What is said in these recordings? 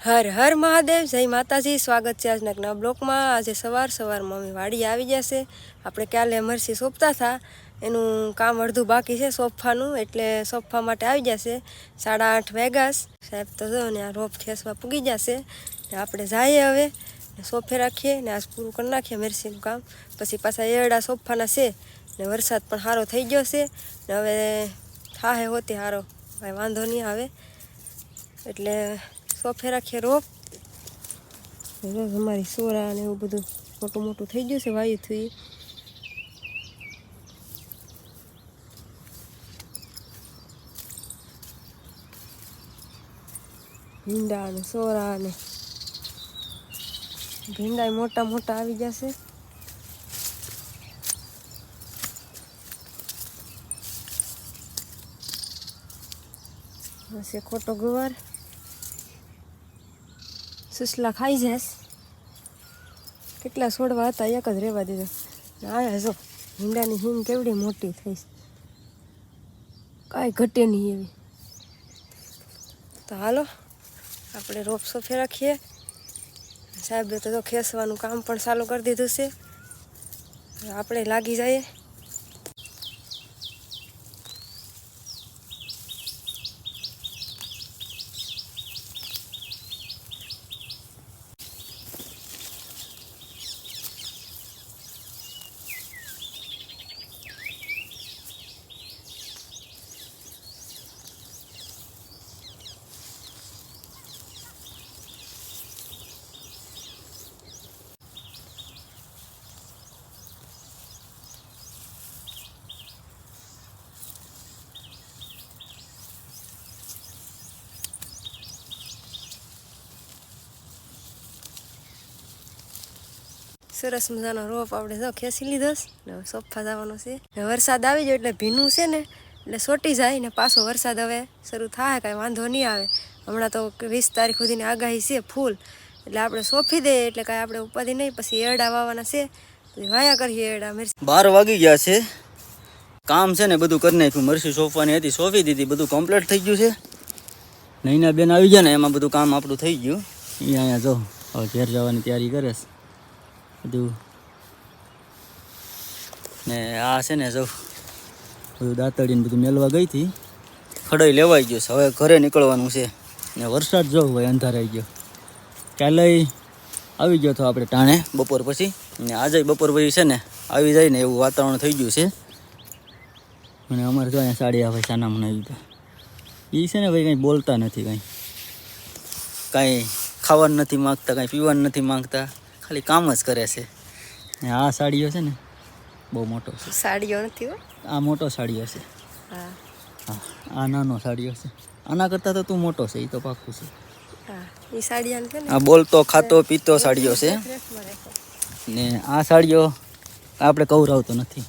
હર હર મહાદેવ, જય માતાજી। સ્વાગત છે આજના નવા બ્લોકમાં। આજે સવારમાં અમે વાડી આવી જશે। આપણે કાલે મરસી સોંપતા હતા, એનું કામ અડધું બાકી છે સોફાનું, એટલે સોફા માટે આવી જશે। 8:30 વાગ્યા સાહેબ તો જો ને આ રોપ ખેસવા પૂગી જશે। આપણે જઈએ હવે સોફે રાખીએ ને આજ પૂરું કરી નાખીએ મરસીનું કામ। પછી પાછા એરડા સોફાના છે ને વરસાદ પણ સારો થઈ ગયો છે ને હવે થાહે હોતી સારો, કાંઈ વાંધો નહીં આવે। એટલે સોફે રાખીએ રોપ। અમારી સોરા ને એવું બધું મોટું મોટું થઈ ગયું છે વાયુ થઈ। ભીંડા ને સોરા ને ભીંડા મોટા મોટા આવી જશે। હશે ખોટો ગુવાર, સુસલા ખાઈ જશ। કેટલા છોડવા હતા એક જ રહેવા દીધો। આ જો ભીંડાની હિંગ કેવડી મોટી થઈશ, કાંઈ ઘટે નહીં એવી। તો હાલો આપણે રોપ સોફે રાખીએ। સાહેબે તો ખેસવાનું કામ પણ ચાલુ કરી દીધું છે, આપણે લાગી જઈએ। સરસ મજાનો રોપ આપણે જો ખેંચી લીધો ને સોફા જવાનો છે। વરસાદ આવી જાય એટલે ભીનું છે ને એટલે સોટી જાય ને પાછો વરસાદ હવે શરૂ થાય, કાંઈ વાંધો નહીં આવે। હમણાં તો 20 તારીખ સુધીની આગાહી છે ફૂલ, એટલે આપણે સોંપી દઈએ એટલે કાંઈ આપણે ઉપાધિ નહીં। પછી એરડા વાવવાના છે, પછી વાયા કરીએ એરડા મરસી। 12 વાગી ગયા છે, કામ છે ને બધું કરી નાખ્યું। મરસી સોંપવાની હતી, સોંપી દીધી, બધું કમ્પ્લીટ થઈ ગયું છે। નૈના બેન આવી ગયા ને એમાં બધું કામ આપણું થઈ ગયું। અહીંયા જો હવે ઘેર જવાની તૈયારી કરે છે બધું। ને આ છે ને જો બધું દાંતડીને બધું મેળવા ગઈ હતી, ખડાઈ લેવાઈ ગયું છે, હવે ઘરે નીકળવાનું છે। ને વરસાદ જો ભાઈ અંધારાઈ ગયો। કાલે આવી ગયો તો આપણે ટાણે બપોર પછી, ને આજે બપોર પછી છે ને આવી જાય ને એવું વાતાવરણ થઈ ગયું છે। અને અમારે જો અહીંયા સાડી આ ભાઈ સાનામાં આવી ગયા, એ છે ને ભાઈ કંઈ બોલતા નથી, કાંઈ ખાવાનું નથી માગતા, કાંઈ પીવાનું નથી માગતા, ખાલી કામ જ કરે છે। ને આ સાડીઓ છે ને બહુ મોટો છે, સાડીઓ નથી હો, આ મોટો સાડીઓ છે। હા હા, આ નાનો સાડીઓ છે, આના કરતાં તો તું મોટો છે, એ તો પાક્કું છે। હા, એ સાડીઓ છે ને આ બોલતો ખાતો પીતો સાડીઓ છે। ને આ સાડીઓ આપણે કવરાવતો નથી,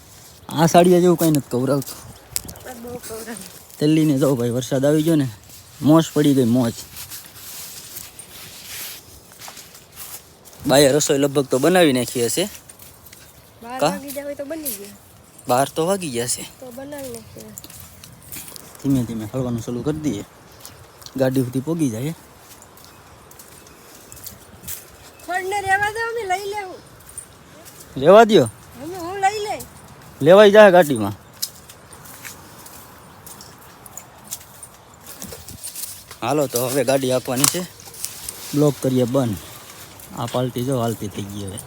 આ સાડીઓ જેવું કંઈ નથી કવરાવતું। તેલીને જાઓ ભાઈ, વરસાદ આવી ગયો ને મોજ પડી ગઈ, મોજ। બાય રસોઈ લગભગ તો બનાવી નાખી હશે, 12 તો વાગી ગયા છે। ધીમે ધીમે હળવાનું ચાલુ કરી દઈએ, ગાડી સુધી પોગી જાય। રેવા દો, લેવાઈ જાય ગાડીમાં। હાલો તો હવે ગાડી આપવાની છે, બ્લોક કરીએ બંધ। આ પાલટી જો હાલતી થઈ ગઈ હવે।